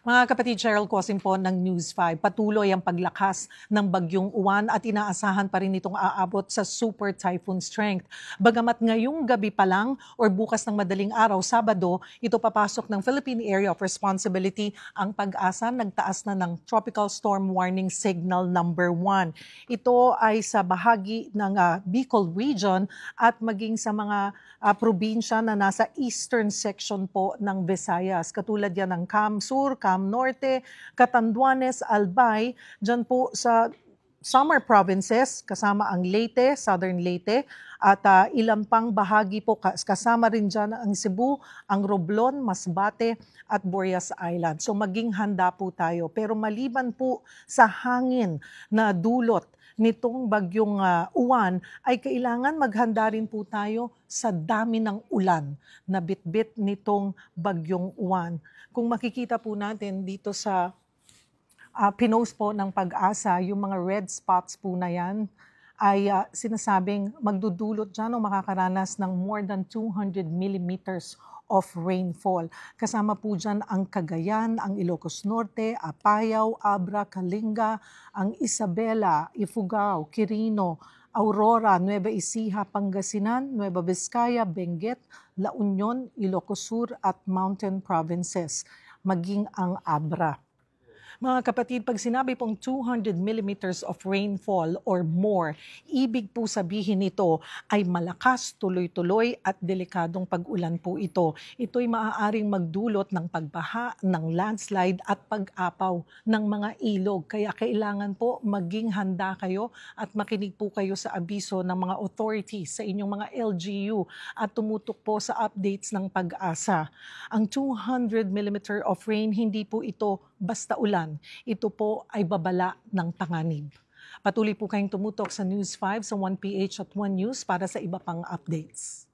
Mga kapatid, Cheryl Cosim po ng News 5. Patuloy ang paglakas ng bagyong Uwan at inaasahan pa rin itong aabot sa super typhoon strength. Bagamat ngayong gabi pa lang or bukas ng madaling araw, Sabado, ito papasok ng Philippine Area of Responsibility. Ang Pag-asa nagtaas na ng Tropical Storm Warning Signal number 1. Ito ay sa bahagi ng Bicol Region at maging sa mga probinsya na nasa eastern section po ng Visayas. Katulad yan ng Cam Sur, Cam Norte, Catanduanes, Albay, dyan po sa summer provinces, kasama ang Leyte, Southern Leyte, at ilang pang bahagi po, kasama rin dyan ang Cebu, ang Romblon, Masbate, at Borias Island. So maging handa po tayo. Pero maliban po sa hangin na dulot nitong bagyong Uwan, ay kailangan maghanda rin po tayo sa dami ng ulan na bitbit nitong bagyong Uwan. Kung makikita po natin dito sa pinost po ng Pag-asa, yung mga red spots po na yan ay sinasabing magdudulot dyan o makakaranas ng more than 200 millimeters of rainfall. Kasama po dyan ang Cagayan, ang Ilocos Norte, Apayao, Abra, Kalinga, ang Isabela, Ifugao, Quirino, Aurora, Nueva Ecija, Pangasinan, Nueva Vizcaya, Benguet, La Union, Ilocos Sur at Mountain Provinces, maging ang Abra. Mga kapatid, pag sinabi pong 200 millimeters of rainfall or more, ibig po sabihin nito ay malakas, tuloy-tuloy at delikadong pag-ulan po ito. Ito'y maaaring magdulot ng pagbaha, ng landslide at pag-apaw ng mga ilog. Kaya kailangan po maging handa kayo at makinig po kayo sa abiso ng mga authorities sa inyong mga LGU at tumutok po sa updates ng Pag-asa. Ang 200 millimeter of rain, hindi po ito basta ulan. Ito po ay babala ng panganib. Patuloy po kayong tumutok sa News 5 sa 1PH at 1 News para sa iba pang updates.